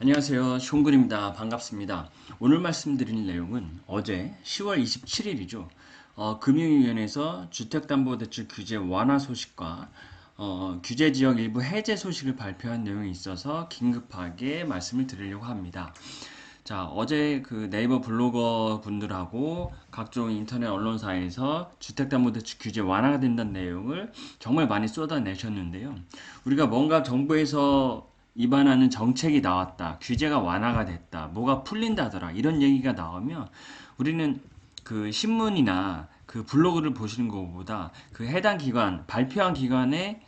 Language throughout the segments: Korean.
안녕하세요. 숑근입니다. 반갑습니다. 오늘 말씀드릴 내용은 어제 10월 27일이죠. 금융위원회에서 주택담보대출 규제 완화 소식과 규제지역 일부 해제 소식을 발표한 내용이 있어서 긴급하게 말씀을 드리려고 합니다. 자, 어제 그 네이버 블로거 분들하고 각종 인터넷 언론사에서 주택담보대출 규제 완화가 된다는 내용을 정말 많이 쏟아내셨는데요. 우리가 뭔가 정부에서 입안하는 정책이 나왔다, 규제가 완화가 됐다, 뭐가 풀린다더라, 이런 얘기가 나오면 우리는 그 신문이나 그 블로그를 보시는 것보다 그 해당 기관, 발표한 기관의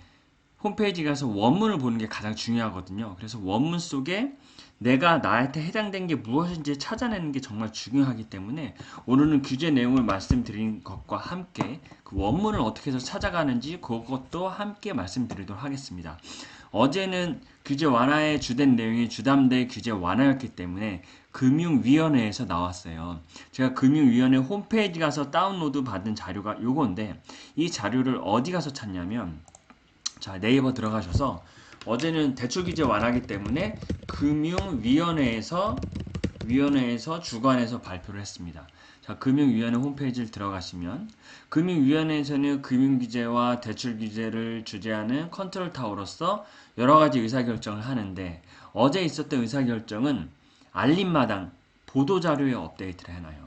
홈페이지 가서 원문을 보는 게 가장 중요하거든요. 그래서 원문 속에 내가 나한테 해당된 게 무엇인지 찾아내는 게 정말 중요하기 때문에 오늘은 규제 내용을 말씀드린 것과 함께 그 원문을 어떻게 해서 찾아가는지 그것도 함께 말씀드리도록 하겠습니다. 어제는 규제 완화의 주된 내용이 주담대 규제 완화였기 때문에 금융위원회에서 나왔어요. 제가 금융위원회 홈페이지 가서 다운로드 받은 자료가 요건데 이 자료를 어디 가서 찾냐면 자, 네이버 들어가셔서 어제는 대출 규제 완화기 때문에 금융위원회에서 주관해서 발표를 했습니다. 자, 금융위원회 홈페이지를 들어가시면 금융위원회에서는 금융규제와 대출규제를 주재하는 컨트롤 타워로서 여러가지 의사결정을 하는데 어제 있었던 의사결정은 알림마당 보도자료에 업데이트를 해놔요.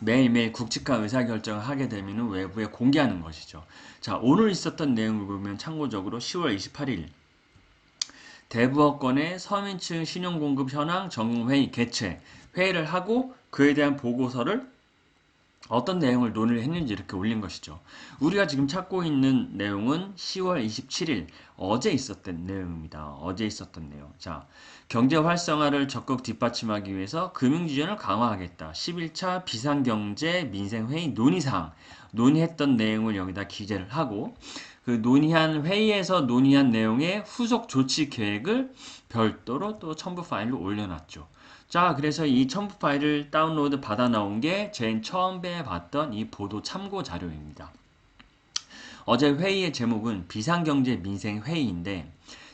매일매일 굵직한 의사결정을 하게 되면 외부에 공개하는 것이죠. 자, 오늘 있었던 내용을 보면 참고적으로 10월 28일 대부업권의 서민층 신용공급 현황 점검회의 개최 회의를 하고 그에 대한 보고서를 어떤 내용을 논의를 했는지 이렇게 올린 것이죠. 우리가 지금 찾고 있는 내용은 10월 27일 어제 있었던 내용입니다. 어제 있었던 내용. 자, 경제 활성화를 적극 뒷받침하기 위해서 금융지원을 강화하겠다. 11차 비상경제 민생회의 논의사항 논의했던 내용을 여기다 기재를 하고 그 논의한 회의에서 논의한 내용의 후속 조치 계획을 별도로 또 첨부 파일로 올려놨죠. 자, 그래서 이 첨부 파일을 다운로드 받아 나온 게 제일 처음에 봤던 이 보도 참고 자료입니다. 어제 회의의 제목은 비상경제 민생회의인데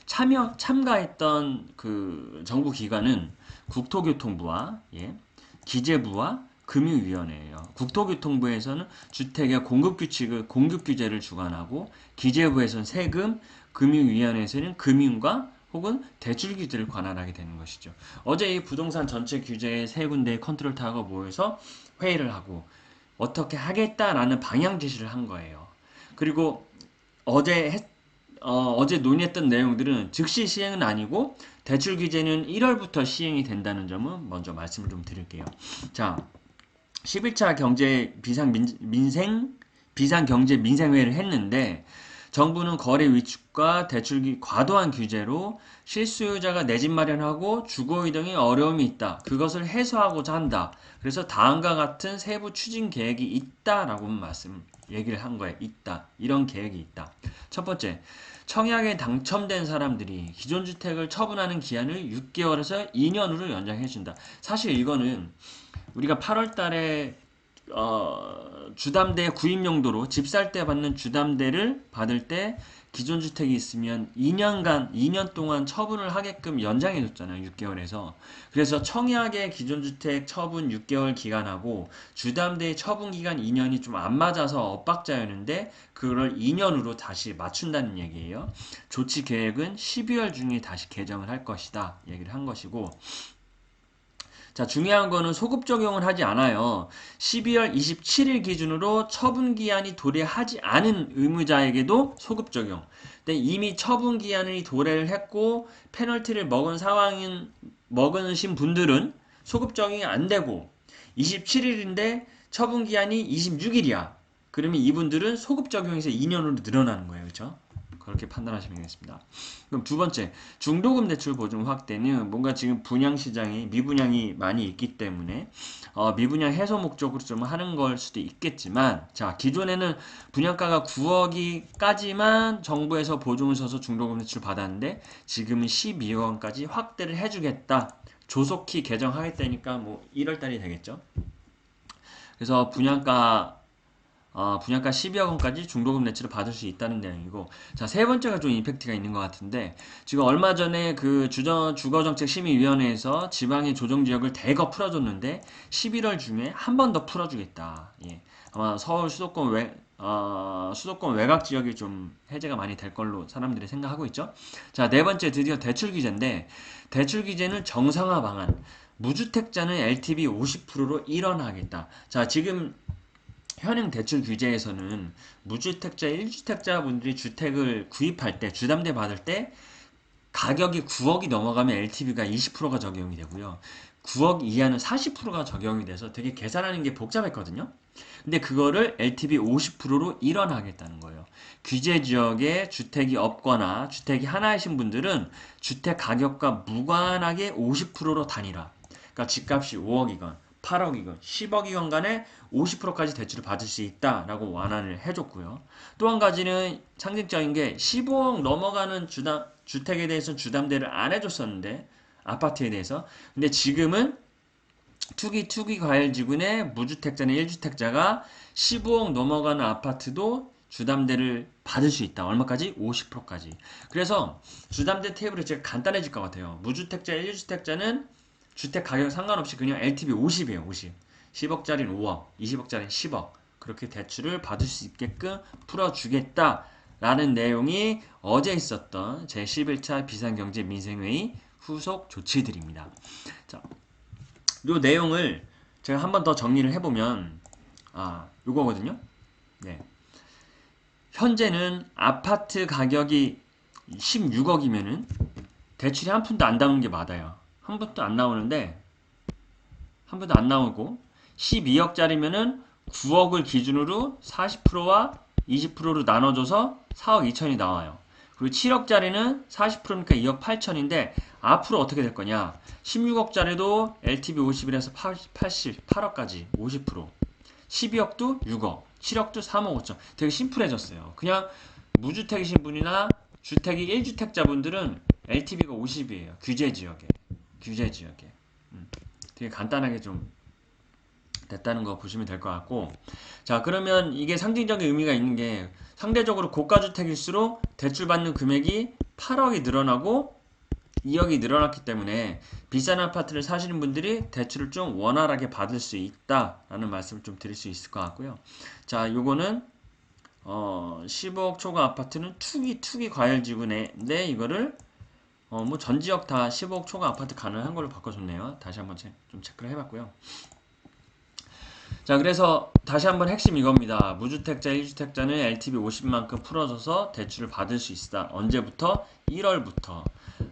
참가했던 그 정부 기관은 국토교통부와 기재부와 금융위원회예요. 국토교통부에서는 주택의 공급규제를 주관하고 기재부에서는 세금, 금융위원회에서는 금융과 혹은 대출 규제를 관할하게 되는 것이죠. 어제 이 부동산 전체 규제의 세 군데의 컨트롤 타워가 모여서 회의를 하고 어떻게 하겠다라는 방향 제시를 한 거예요. 그리고 어제 어제 논의했던 내용들은 즉시 시행은 아니고 대출 규제는 1월부터 시행이 된다는 점은 먼저 말씀을 좀 드릴게요. 자, 11차 경제 비상경제 민생회의를 했는데 정부는 거래 위축과 대출 과도한 규제로 실수요자가 내 집 마련하고 주거 이동에 어려움이 있다. 그것을 해소하고자 한다. 그래서 다음과 같은 세부 추진 계획이 있다라고 얘기를 한 거예요. 있다. 이런 계획이 있다. 첫 번째, 청약에 당첨된 사람들이 기존 주택을 처분하는 기한을 6개월에서 2년으로 연장해준다. 사실 이거는 우리가 8월 달에 주담대 구입 용도로 집 살 때 받는 주담대를 받을 때 기존 주택이 있으면 2년 동안 처분을 하게끔 연장해 줬잖아요. 6개월에서. 그래서 청약의 기존 주택 처분 6개월 기간하고 주담대의 처분 기간 2년이 좀 안 맞아서 엇박자였는데 그걸 2년으로 다시 맞춘다는 얘기예요. 조치 계획은 12월 중에 다시 개정을 할 것이다. 얘기를 한 것이고 자, 중요한 거는 소급 적용을 하지 않아요. 12월 27일 기준으로 처분 기한이 도래하지 않은 의무자에게도 소급 적용. 근데 이미 처분 기한이 도래를 했고 페널티를 먹으신 분들은 소급 적용이 안 되고 27일인데 처분 기한이 26일이야. 그러면 이분들은 소급 적용에서 2년으로 늘어나는 거예요. 그렇죠? 그렇게 판단하시면 되겠습니다. 그럼 두 번째, 중도금 대출 보증 확대는 뭔가 지금 분양 시장이 미분양이 많이 있기 때문에 미분양 해소 목적으로 좀 하는 걸 수도 있겠지만 자, 기존에는 분양가가 9억이까지만 정부에서 보증을 서서 중도금 대출 받았는데 지금은 12억 원까지 확대를 해주겠다. 조속히 개정하겠다니까 뭐 1월 달이 되겠죠. 그래서 분양가 분양가 12억 원까지 중도금 대출을 받을 수 있다는 내용이고, 자, 세 번째가 좀 임팩트가 있는 것 같은데, 지금 얼마 전에 그 주거정책심의위원회에서 지방의 조정지역을 대거 풀어줬는데 11월 중에 한 번 더 풀어주겠다. 예. 아마 서울 수도권 외곽 지역이 좀 해제가 많이 될 걸로 사람들이 생각하고 있죠. 자, 네 번째 드디어 대출 규제인데, 대출 규제는 정상화 방안. 무주택자는 LTV 50%로 일원하겠다. 자, 지금 현행 대출 규제에서는 무주택자, 1주택자 분들이 주택을 구입할 때, 주담대 받을 때 가격이 9억이 넘어가면 LTV가 20%가 적용이 되고요. 9억 이하는 40%가 적용이 돼서 되게 계산하는 게 복잡했거든요. 근데 그거를 LTV 50%로 일원하겠다는 거예요. 규제 지역에 주택이 없거나 주택이 하나이신 분들은 주택 가격과 무관하게 50%로 단일화. 그러니까 집값이 5억이건 8억이건 10억이건 간에 50%까지 대출을 받을 수 있다라고 완화를 해줬고요. 또 한 가지는 상징적인 게 15억 넘어가는 주택에 대해서는 주담대를 안 해줬었는데, 아파트에 대해서. 근데 지금은 투기 과열지군의 무주택자나 1주택자가 15억 넘어가는 아파트도 주담대를 받을 수 있다. 얼마까지? 50%까지. 그래서 주담대 테이블이 제가 간단해질 것 같아요. 무주택자, 1주택자는 주택 가격 상관없이 그냥 LTV 50이에요. 50. 10억짜리는 5억, 20억짜리는 10억. 그렇게 대출을 받을 수 있게끔 풀어주겠다라는 내용이 어제 있었던 제11차 비상경제민생회의 후속 조치들입니다. 자, 요 내용을 제가 한 번 더 정리를 해보면, 요거거든요. 네. 현재는 아파트 가격이 16억이면은 대출이 한 푼도 안 나오는 게 맞아요. 한 푼도 안 나오는데, 한 푼도 안 나오고, 12억짜리면은 9억을 기준으로 40%와 20%로 나눠줘서 4억 2천이 나와요. 그리고 7억짜리는 40%니까 2억 8천인데, 앞으로 어떻게 될 거냐. 16억짜리도 LTV 50이라서 80, 8억까지 50%. 12억도 6억, 7억도 3억 5천. 되게 심플해졌어요. 그냥 무주택이신 분이나 주택이 1주택자분들은 LTV가 50이에요. 규제 지역에. 규제 지역에. 되게 간단하게 좀 됐다는 거 보시면 될 것 같고, 자, 그러면 이게 상징적인 의미가 있는 게, 상대적으로 고가주택일수록 대출받는 금액이 8억이 늘어나고 2억이 늘어났기 때문에 비싼 아파트를 사시는 분들이 대출을 좀 원활하게 받을 수 있다라는 말씀을 좀 드릴 수 있을 것 같고요. 자, 요거는 15억 초과 아파트는 투기 과열지구인데, 이거를 뭐 전 지역 다 15억 초과 아파트 가능한 걸로 바꿔줬네요. 다시 한번 좀 체크를 해봤고요. 자, 그래서 다시 한번 핵심 이겁니다. 무주택자, 1주택자는 LTV 50만큼 풀어줘서 대출을 받을 수 있다. 언제부터? 1월부터.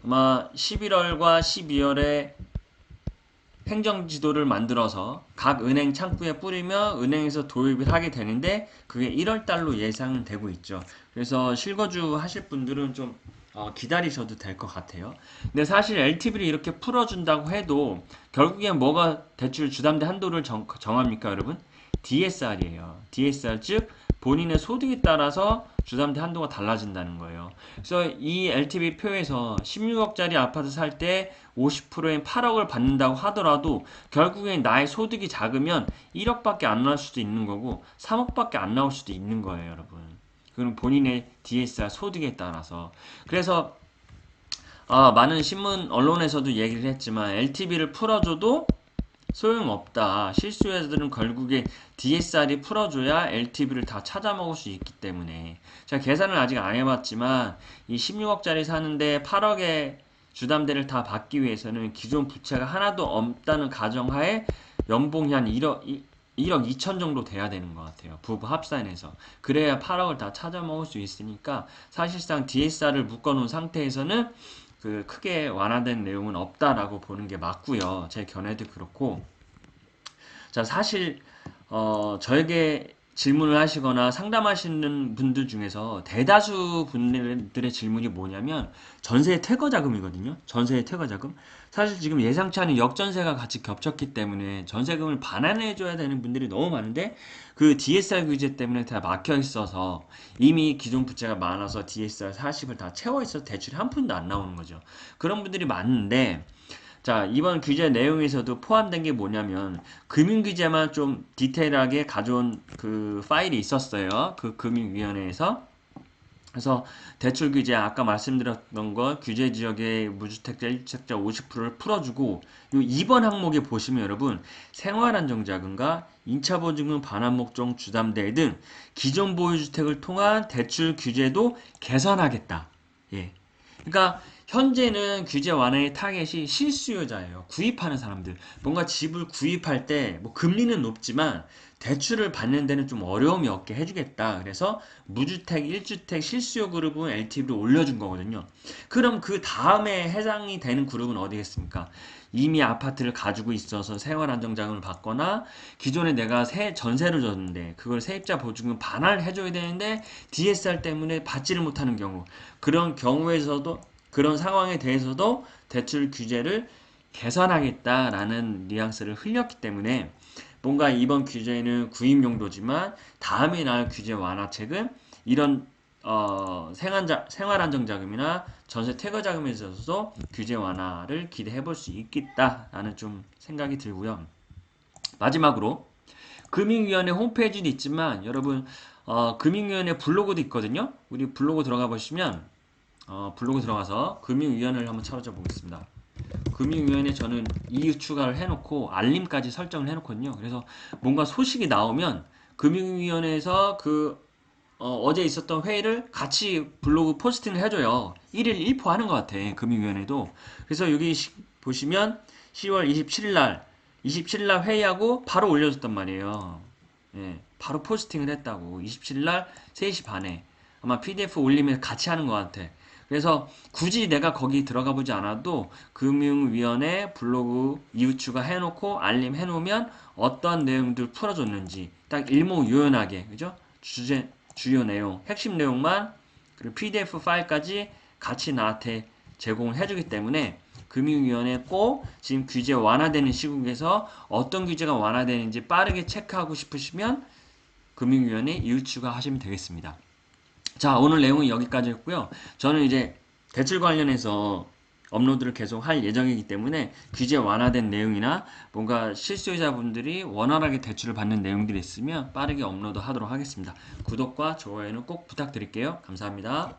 아마 11월과 12월에 행정지도를 만들어서 각 은행 창구에 뿌리며 은행에서 도입을 하게 되는데, 그게 1월달로 예상되고 있죠. 그래서 실거주 하실 분들은 좀 기다리셔도 될 것 같아요. 근데 사실 LTV를 이렇게 풀어준다고 해도 결국엔 뭐가 대출 주담대 한도를 정합니까, 여러분? DSR이에요. DSR, 즉 본인의 소득에 따라서 주담대 한도가 달라진다는 거예요. 그래서 이 LTV 표에서 16억짜리 아파트 살 때 50%인 8억을 받는다고 하더라도 결국엔 나의 소득이 작으면 1억밖에 안 나올 수도 있는 거고 3억밖에 안 나올 수도 있는 거예요, 여러분. 그럼 본인의 DSR 소득에 따라서. 그래서 많은 신문 언론에서도 얘기를 했지만 LTV를 풀어줘도 소용없다. 실수요자들은 결국에 DSR이 풀어줘야 LTV를 다 찾아먹을 수 있기 때문에. 제가 계산을 아직 안 해봤지만 이 16억짜리 사는데 8억의 주담대를 다 받기 위해서는 기존 부채가 하나도 없다는 가정하에 연봉이 한 1억 2천 정도 돼야 되는 것 같아요. 부부 합산해서. 그래야 8억을 다 찾아먹을 수 있으니까 사실상 DSR을 묶어놓은 상태에서는 그 크게 완화된 내용은 없다라고 보는 게 맞고요. 제 견해도 그렇고. 자, 사실 저에게 질문을 하시거나 상담하시는 분들 중에서 대다수 분들의 질문이 뭐냐면 전세의 퇴거자금이거든요. 전세의 퇴거자금. 사실 지금 예상치 않은 역전세가 같이 겹쳤기 때문에 전세금을 반환해줘야 되는 분들이 너무 많은데, 그 DSR 규제 때문에 다 막혀 있어서 이미 기존 부채가 많아서 DSR 40을 다 채워 있어서 대출이 한 푼도 안 나오는 거죠. 그런 분들이 많은데, 자, 이번 규제 내용에서도 포함된 게 뭐냐면 금융규제만 좀 디테일하게 가져온 그 파일이 있었어요. 그 금융위원회에서. 그래서 대출 규제 아까 말씀드렸던 거 규제 지역의 무주택자 1주택자 50%를 풀어주고 요 2번 항목에 보시면 여러분 생활안정자금과 임차보증금 반환목종 주담대 등 기존 보유주택을 통한 대출 규제도 개선하겠다. 예. 그러니까 현재는 규제 완화의 타겟이 실수요자예요. 구입하는 사람들. 뭔가 집을 구입할 때 뭐 금리는 높지만 대출을 받는 데는 좀 어려움이 없게 해주겠다. 그래서 무주택, 1주택 실수요 그룹은 LTV를 올려준 거거든요. 그럼 그 다음에 해당이 되는 그룹은 어디겠습니까? 이미 아파트를 가지고 있어서 생활안정자금을 받거나 기존에 내가 전세를 줬는데 그걸 세입자 보증금 반환을 해줘야 되는데 DSR 때문에 받지를 못하는 경우 그런 경우에서도 그런 상황에 대해서도 대출 규제를 개선하겠다라는 뉘앙스를 흘렸기 때문에 뭔가 이번 규제는 구입 용도지만 다음에 나올 규제 완화책은 이런 생활안정자금이나 전세 퇴거자금에 있어서도 규제 완화를 기대해 볼 수 있겠다라는 좀 생각이 들고요. 마지막으로 금융위원회 홈페이지도 있지만 여러분 금융위원회 블로그도 있거든요. 우리 블로그 들어가 보시면 블로그 들어가서 금융위원회를 한번 찾아줘 보겠습니다. 금융위원회 저는 이유 추가를 해놓고 알림까지 설정을 해놓거든요. 그래서 뭔가 소식이 나오면 금융위원회에서 어제 있었던 회의를 같이 블로그 포스팅을 해줘요. 1일 1포 하는 것 같아. 금융위원회도. 그래서 여기 보시면 10월 27일 날 회의하고 바로 올려줬단 말이에요. 예, 바로 포스팅을 했다고. 27일 날 3시 반에. 아마 PDF 올리면 같이 하는 것 같아. 그래서 굳이 내가 거기 들어가 보지 않아도 금융위원회 블로그 이웃추가 해놓고 알림 해놓으면 어떤 내용들 풀어줬는지 딱 일목요연하게 그죠? 주요 내용, 핵심 내용만 그리고 PDF 파일까지 같이 나한테 제공을 해주기 때문에 금융위원회 꼭 지금 규제 완화되는 시국에서 어떤 규제가 완화되는지 빠르게 체크하고 싶으시면 금융위원회 이웃추가 하시면 되겠습니다. 자, 오늘 내용은 여기까지였고요. 저는 이제 대출 관련해서 업로드를 계속 할 예정이기 때문에 규제 완화된 내용이나 뭔가 실수요자분들이 원활하게 대출을 받는 내용들이 있으면 빠르게 업로드 하도록 하겠습니다. 구독과 좋아요는 꼭 부탁드릴게요. 감사합니다.